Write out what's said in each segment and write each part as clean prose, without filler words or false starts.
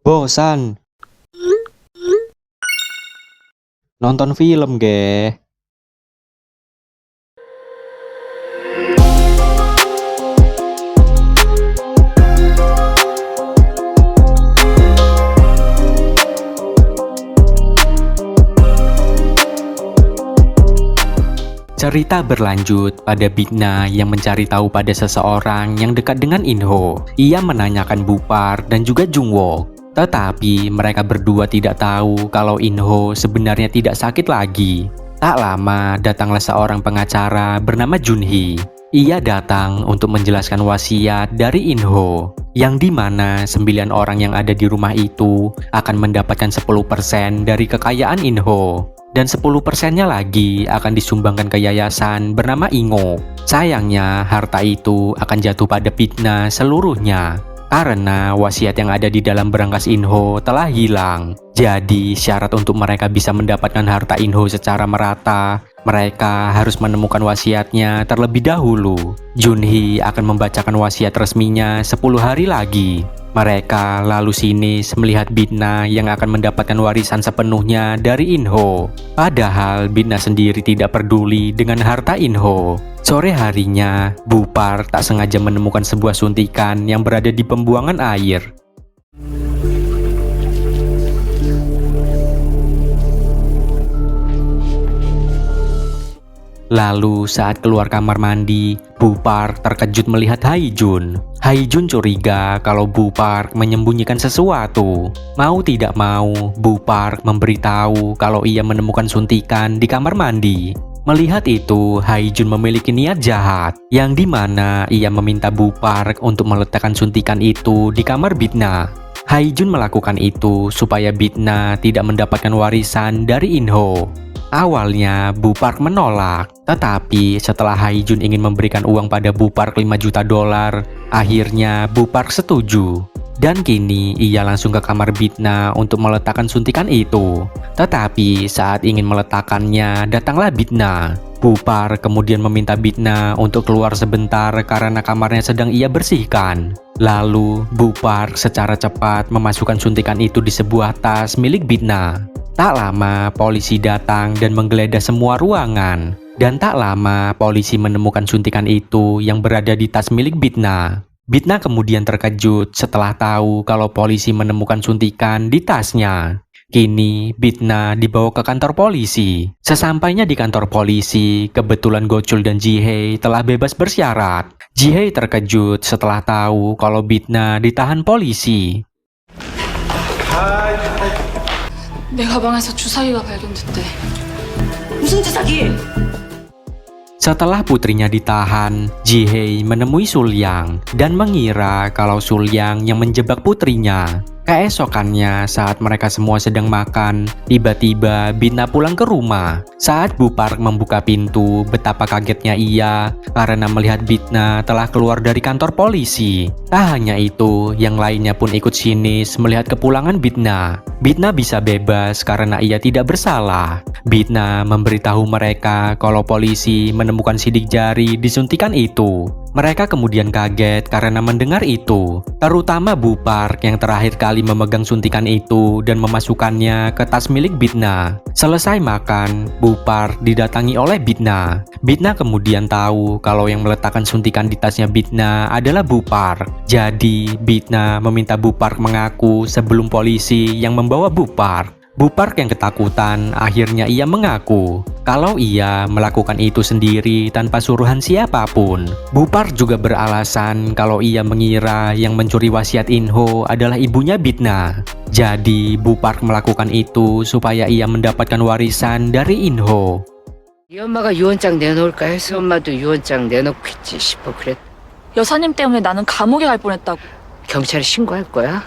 Bosan nonton film ge. Cerita berlanjut pada Bitna yang mencari tahu pada seseorang yang dekat dengan Inho. Ia menanyakan Bupar dan juga Jungwook. Tetapi mereka berdua tidak tahu kalau Inho sebenarnya tidak sakit lagi. Tak lama datanglah seorang pengacara bernama Junhee. Ia datang untuk menjelaskan wasiat dari Inho, yang dimana 9 orang yang ada di rumah itu akan mendapatkan 10% dari kekayaan Inho. Dan 10%-nya lagi akan disumbangkan ke yayasan bernama Ingo. Sayangnya harta itu akan jatuh pada Bitna seluruhnya, karena wasiat yang ada di dalam berangkas Inho telah hilang. Jadi syarat untuk mereka bisa mendapatkan harta Inho secara merata, mereka harus menemukan wasiatnya terlebih dahulu. Junhee akan membacakan wasiat resminya 10 hari lagi. Mereka lalu sinis melihat Bitna yang akan mendapatkan warisan sepenuhnya dari Inho. Padahal Bitna sendiri tidak peduli dengan harta Inho. Sore harinya, Bupar tak sengaja menemukan sebuah suntikan yang berada di pembuangan air. Lalu saat keluar kamar mandi, Bupar terkejut melihat Haijun. Haijun curiga kalau Bupar menyembunyikan sesuatu. Mau tidak mau, Bupar memberitahu kalau ia menemukan suntikan di kamar mandi. Melihat itu, Haijun memiliki niat jahat, yang dimana ia meminta Bupar untuk meletakkan suntikan itu di kamar Bitna. Haijun melakukan itu supaya Bitna tidak mendapatkan warisan dari Inho. Awalnya Bupar menolak, tetapi setelah Haijun ingin memberikan uang pada Bupar 5 juta dolar, akhirnya Bupar setuju. Dan kini ia langsung ke kamar Bitna untuk meletakkan suntikan itu. Tetapi saat ingin meletakkannya, datanglah Bitna. Bupar kemudian meminta Bitna untuk keluar sebentar karena kamarnya sedang ia bersihkan. Lalu Bupar secara cepat memasukkan suntikan itu di sebuah tas milik Bitna. Tak lama polisi datang dan menggeledah semua ruangan. Dan tak lama polisi menemukan suntikan itu yang berada di tas milik Bitna. Bitna kemudian terkejut setelah tahu kalau polisi menemukan suntikan di tasnya. Kini Bitna dibawa ke kantor polisi. Sesampainya di kantor polisi, kebetulan Gochul dan Jihye telah bebas bersyarat. Jihye terkejut setelah tahu kalau Bitna ditahan polisi. 내 가방에서 주사기가 발견됐대. 무슨 주사기? Setelah putrinya ditahan, Jihye menemui Sulyang dan mengira kalau Sulyang yang menjebak putrinya. Keesokannya saat mereka semua sedang makan, tiba-tiba Bitna pulang ke rumah. Saat Bupar membuka pintu, betapa kagetnya ia karena melihat Bitna telah keluar dari kantor polisi. Tak hanya itu, yang lainnya pun ikut sinis melihat kepulangan Bitna. Bitna bisa bebas karena ia tidak bersalah. Bitna memberitahu mereka kalau polisi menemukan sidik jari di suntikan itu. Mereka kemudian kaget karena mendengar itu, terutama Bupar yang terakhir kali memegang suntikan itu dan memasukkannya ke tas milik Bitna. Selesai makan, Bupar didatangi oleh Bitna. Bitna kemudian tahu kalau yang meletakkan suntikan di tasnya Bitna adalah Bupar. Jadi, Bitna meminta Bupar mengaku sebelum polisi yang membawa Bupar. Bupar yang ketakutan akhirnya ia mengaku kalau ia melakukan itu sendiri tanpa suruhan siapapun. Bupar juga beralasan kalau ia mengira yang mencuri wasiat Inho adalah ibunya Bitna. Jadi Bupar melakukan itu supaya ia mendapatkan warisan dari Inho. 이 엄마가 유언장 내놓을까 해서 엄마도 유언장 내놓겠지 싶어 그랬. 여사님 때문에 나는 감옥에 갈 뻔했다고. 경찰에 신고할 거야?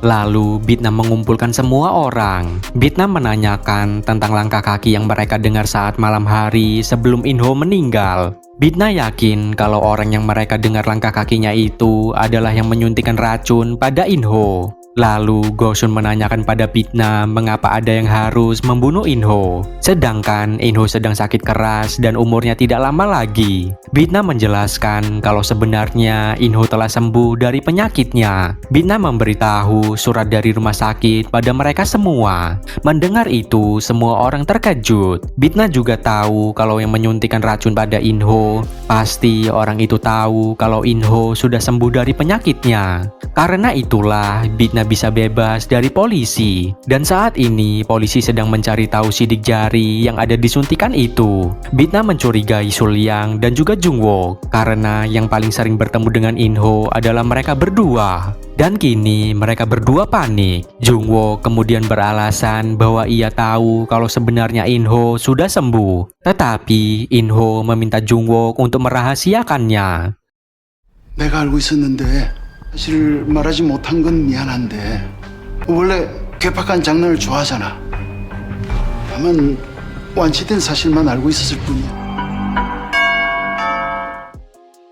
Lalu Bitna mengumpulkan semua orang. Bitna menanyakan tentang langkah kaki yang mereka dengar saat malam hari sebelum Inho meninggal. Bitna yakin kalau orang yang mereka dengar langkah kakinya itu adalah yang menyuntikkan racun pada Inho. Lalu Gosun menanyakan pada Bitna mengapa ada yang harus membunuh Inho. Sedangkan Inho sedang sakit keras dan umurnya tidak lama lagi. Bitna menjelaskan kalau sebenarnya Inho telah sembuh dari penyakitnya. Bitna memberitahu surat dari rumah sakit pada mereka semua. Mendengar itu, semua orang terkejut. Bitna juga tahu kalau yang menyuntikkan racun pada Inho, pasti orang itu tahu kalau Inho sudah sembuh dari penyakitnya. Karena itulah Bitna bisa bebas dari polisi. Dan saat ini polisi sedang mencari tahu sidik jari yang ada di suntikan itu. Bitna mencurigai Sulyang dan juga Jungwook karena yang paling sering bertemu dengan Inho adalah mereka berdua. Dan kini mereka berdua panik. Jungwook kemudian beralasan bahwa ia tahu kalau sebenarnya Inho sudah sembuh. Tetapi Inho meminta Jungwook untuk merahasiakannya. 내가 알고 있었는데 사실 말하지 못한 건 미안한데 원래 괴팍한 장난을 좋아하잖아. 다만 완치된 사실만 알고 있었을 뿐이야.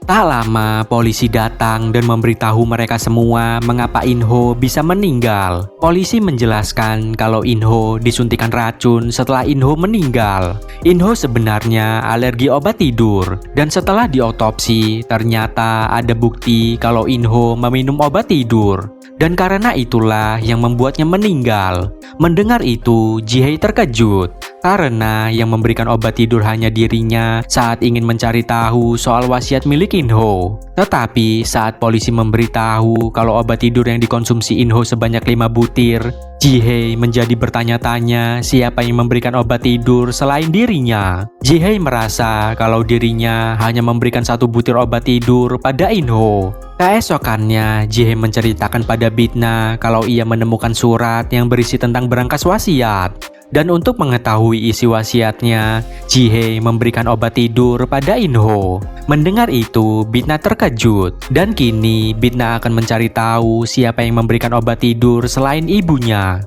Tak lama, polisi datang dan memberitahu mereka semua mengapa Inho bisa meninggal. Polisi menjelaskan kalau Inho disuntikan racun setelah Inho meninggal. Inho sebenarnya alergi obat tidur, dan setelah diotopsi, ternyata ada bukti kalau Inho meminum obat tidur. Dan karena itulah yang membuatnya meninggal. Mendengar itu, Jihye terkejut. Karena yang memberikan obat tidur hanya dirinya saat ingin mencari tahu soal wasiat milik Inho. Tetapi saat polisi memberitahu kalau obat tidur yang dikonsumsi Inho sebanyak 5 butir, Jihye menjadi bertanya-tanya siapa yang memberikan obat tidur selain dirinya. Jihye merasa kalau dirinya hanya memberikan 1 butir obat tidur pada Inho. Keesokannya, Jihye menceritakan pada Bitna kalau ia menemukan surat yang berisi tentang berangkas wasiat. Dan untuk mengetahui isi wasiatnya, Jihye memberikan obat tidur pada Inho. Mendengar itu, Bitna terkejut. Dan kini, Bitna akan mencari tahu siapa yang memberikan obat tidur selain ibunya.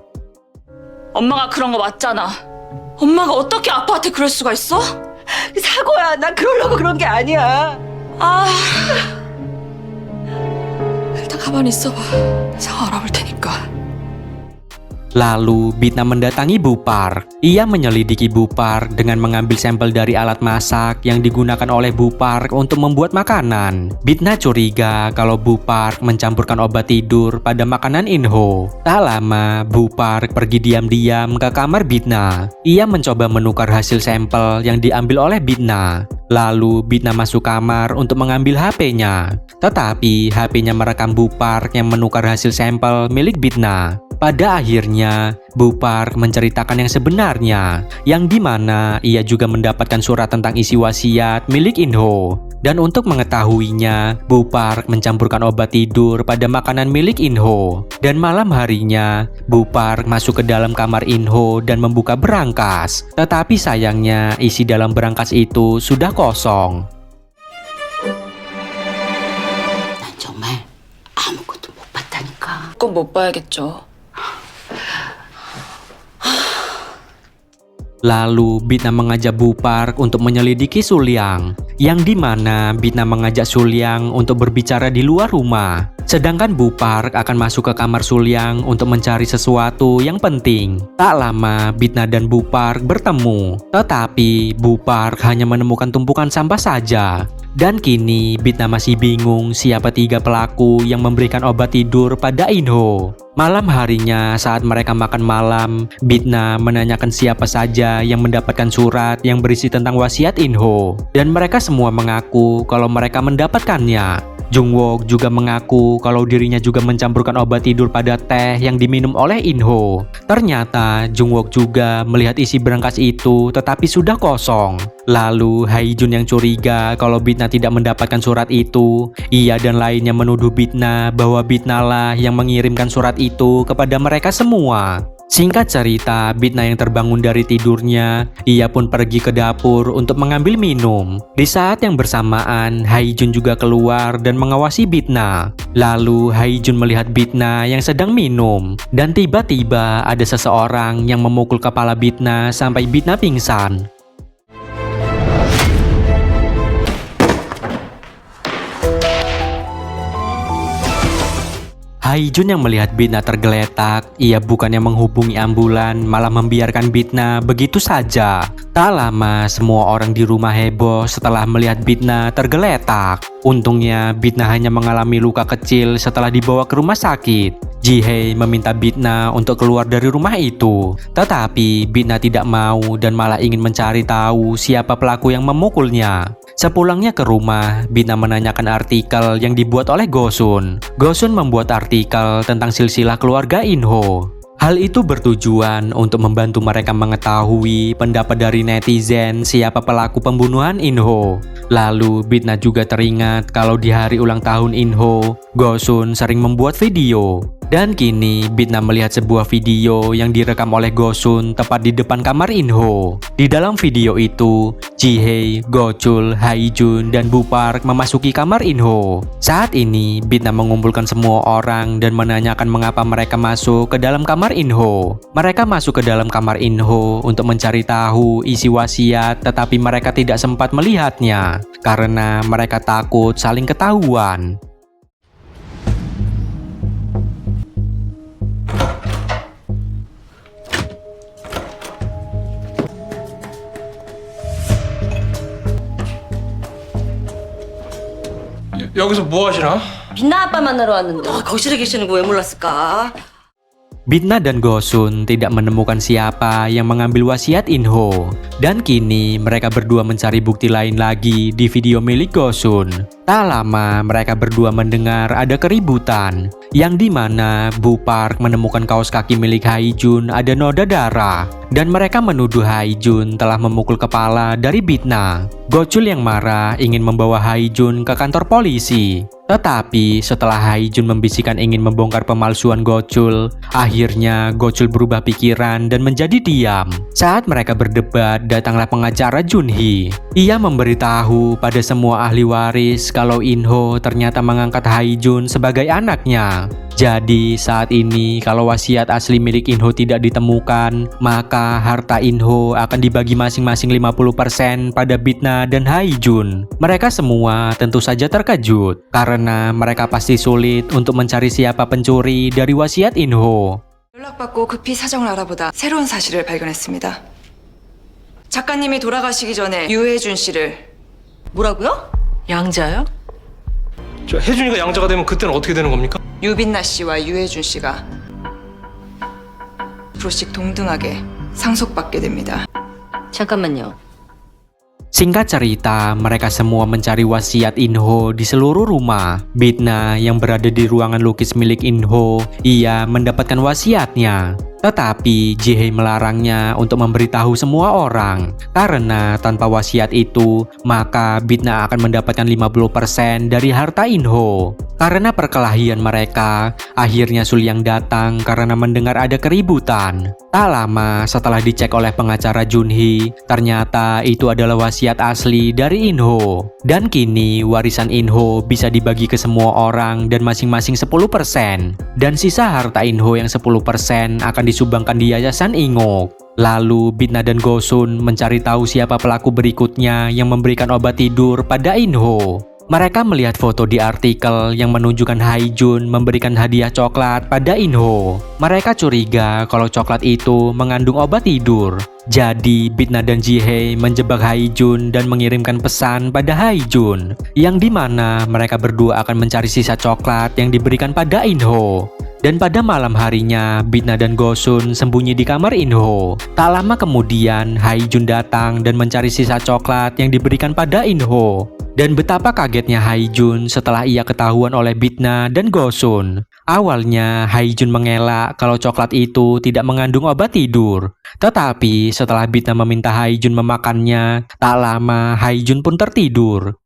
엄마가 그런 거 맞잖아. 엄마가 어떻게 아빠한테 그럴 수가 있어? 사고야, 난 그러려고 그런 게 아니야. 아... 일단 가만히 있어봐. 상황 알아볼 테니까. Lalu Bitna mendatangi Bu Park. Ia menyelidiki Bu Park dengan mengambil sampel dari alat masak yang digunakan oleh Bu Park untuk membuat makanan. Bitna curiga kalau Bu Park mencampurkan obat tidur pada makanan Inho. Tak lama, Bu Park pergi diam-diam ke kamar Bitna. Ia mencoba menukar hasil sampel yang diambil oleh Bitna. Lalu Bitna masuk kamar untuk mengambil HP-nya. Tetapi HP-nya merekam Bu Park yang menukar hasil sampel milik Bitna. Pada akhirnya, Bu Park menceritakan yang sebenarnya, yang dimana ia juga mendapatkan surat tentang isi wasiat milik Inho. Dan untuk mengetahuinya, Bu Park mencampurkan obat tidur pada makanan milik Inho. Dan malam harinya, Bu Park masuk ke dalam kamar Inho dan membuka berangkas. Tetapi sayangnya, isi dalam berangkas itu sudah kosong. 난 정말 아무것도 못 봤다니까. 그건 못 봐야겠죠. Lalu Bitna mengajak Bu Park untuk menyelidiki Sulyang, yang dimana Bitna mengajak Sulyang untuk berbicara di luar rumah. Sedangkan Bu Park akan masuk ke kamar Sulyang untuk mencari sesuatu yang penting. Tak lama Bitna dan Bu Park bertemu, tetapi Bu Park hanya menemukan tumpukan sampah saja. Dan kini Bitna masih bingung siapa 3 pelaku yang memberikan obat tidur pada Inho. Malam harinya saat mereka makan malam, Bitna menanyakan siapa saja yang mendapatkan surat yang berisi tentang wasiat Inho. Dan mereka semua mengaku kalau mereka mendapatkannya. Jungwook juga mengaku kalau dirinya juga mencampurkan obat tidur pada teh yang diminum oleh Inho. Ternyata Jungwook juga melihat isi berangkas itu tetapi sudah kosong. Lalu Haijun yang curiga kalau Bitna tidak mendapatkan surat itu. Ia dan lainnya menuduh Bitna bahwa Bitna lah yang mengirimkan surat itu kepada mereka semua. Singkat cerita, Bitna yang terbangun dari tidurnya, ia pun pergi ke dapur untuk mengambil minum. Di saat yang bersamaan, Haijun juga keluar dan mengawasi Bitna. Lalu Haijun melihat Bitna yang sedang minum, dan tiba-tiba ada seseorang yang memukul kepala Bitna sampai Bitna pingsan. Haijun yang melihat Bitna tergeletak, ia bukannya menghubungi ambulan, malah membiarkan Bitna begitu saja. Tak lama, semua orang di rumah heboh setelah melihat Bitna tergeletak. Untungnya, Bitna hanya mengalami luka kecil setelah dibawa ke rumah sakit. Jihye meminta Bitna untuk keluar dari rumah itu. Tetapi, Bitna tidak mau dan malah ingin mencari tahu siapa pelaku yang memukulnya. Sepulangnya ke rumah, Bitna menanyakan artikel yang dibuat oleh Gosun. Gosun membuat artikel tentang silsilah keluarga Inho. Hal itu bertujuan untuk membantu mereka mengetahui pendapat dari netizen siapa pelaku pembunuhan Inho. Lalu Bitna juga teringat kalau di hari ulang tahun Inho, Gosun sering membuat video. Dan kini Bitna melihat sebuah video yang direkam oleh Gosun tepat di depan kamar Inho. Di dalam video itu, Jihye, Gochul, Haijun, dan Bu Park memasuki kamar Inho. Saat ini, Bitna mengumpulkan semua orang dan menanyakan mengapa mereka masuk ke dalam kamar Inho. Mereka masuk ke dalam kamar Inho untuk mencari tahu isi wasiat, tetapi mereka tidak sempat melihatnya karena mereka takut saling ketahuan. 여기서 뭐 하시나? 빛나 아빠 만나러 왔는데. 거실에 계시는 거 왜 몰랐을까? Bitna dan Gosun tidak menemukan siapa yang mengambil wasiat Inho. Dan kini mereka berdua mencari bukti lain lagi di video milik Gosun. Tak lama mereka berdua mendengar ada keributan, yang dimana Bu Park menemukan kaos kaki milik Haijun ada noda darah. Dan mereka menuduh Haijun telah memukul kepala dari Bitna. Gochul yang marah ingin membawa Haijun ke kantor polisi. Tetapi setelah Haijun membisikkan ingin membongkar pemalsuan Gochul, akhirnya Gochul berubah pikiran dan menjadi diam. Saat mereka berdebat, datanglah pengacara Junhee. Ia memberitahu pada semua ahli waris kalau Inho ternyata mengangkat Haijun sebagai anaknya. Jadi saat ini kalau wasiat asli milik Inho tidak ditemukan, maka harta Inho akan dibagi masing-masing 50% pada Bitna dan Haijun. Mereka semua tentu saja terkejut karena mereka pasti sulit untuk mencari siapa pencuri dari wasiat Inho. 연락받고 급히 사정을 알아보다 새로운 사실을 발견했습니다. 작가님이 돌아가시기 전에 유해준 씨를 뭐라고요? 양자요? 저 혜준이가 양자가 되면 그때는 어떻게 되는 겁니까? 유빈나 씨와 유해준 씨가 앞으로씩 동등하게 상속받게 됩니다. 잠깐만요. Singkat cerita, mereka semua mencari wasiat Inho di seluruh rumah. Bitna yang berada di ruangan lukis milik Inho, ia mendapatkan wasiatnya. Tetapi Jihye melarangnya untuk memberitahu semua orang. Karena tanpa wasiat itu, maka Bitna akan mendapatkan 50% dari harta Inho. Karena perkelahian mereka, akhirnya Sulyang datang karena mendengar ada keributan. Tak lama setelah dicek oleh pengacara Junhee, ternyata itu adalah wasiat asli dari Inho. Dan kini warisan Inho bisa dibagi ke semua orang dan masing-masing 10%. Dan sisa harta Inho yang 10% akan disumbangkan di Yayasan Ingok. Lalu Bitna dan Gosun mencari tahu siapa pelaku berikutnya yang memberikan obat tidur pada Inho. Mereka melihat foto di artikel yang menunjukkan Haijun memberikan hadiah coklat pada Inho. Mereka curiga kalau coklat itu mengandung obat tidur. Jadi Bitna dan Jihye menjebak Haijun dan mengirimkan pesan pada Haijun, yang dimana mereka berdua akan mencari sisa coklat yang diberikan pada Inho. Dan pada malam harinya, Bitna dan Gosun sembunyi di kamar Inho. Tak lama kemudian, Haijun datang dan mencari sisa coklat yang diberikan pada Inho. Dan betapa kagetnya Haijun setelah ia ketahuan oleh Bitna dan Gosun. Awalnya, Haijun mengelak kalau coklat itu tidak mengandung obat tidur. Tetapi setelah Bitna meminta Haijun memakannya, tak lama Haijun pun tertidur.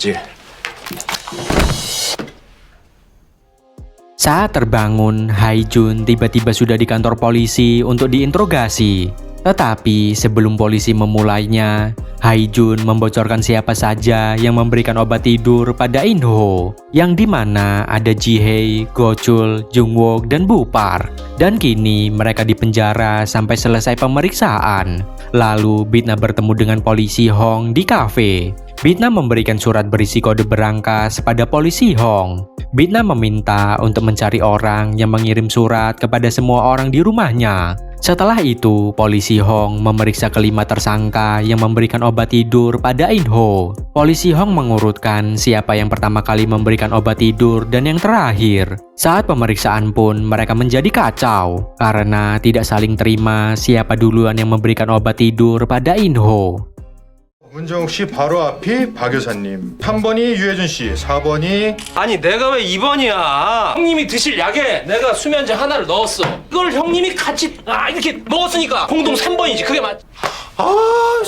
됐지? Saat terbangun, Haijun tiba-tiba sudah di kantor polisi untuk diinterogasi. Tetapi sebelum polisi memulainya, Hae-jun membocorkan siapa saja yang memberikan obat tidur pada In-ho, yang dimana ada Ji-hye, Go-chul, Jung-wook, dan Bu Park. Dan kini mereka dipenjara sampai selesai pemeriksaan. Lalu Bitna bertemu dengan polisi Hong di kafe. Bitna memberikan surat berisi kode berangkas pada polisi Hong. Bitna meminta untuk mencari orang yang mengirim surat kepada semua orang di rumahnya. Setelah itu, polisi Hong memeriksa kelima tersangka yang memberikan obat tidur pada In-ho. Polisi Hong mengurutkan siapa yang pertama kali memberikan obat tidur dan yang terakhir. Saat pemeriksaan pun mereka menjadi kacau karena tidak saling terima siapa duluan yang memberikan obat tidur pada In-ho. 문정욱 씨 바로 앞이 박 여사님, 3번이 유해준 씨, 4번이 아니 내가 왜 2번이야? 형님이 드실 약에 내가 수면제 하나를 넣었어. 이걸 형님이 같이 이렇게 먹었으니까 공동 3번이지. 그게 맞. 아,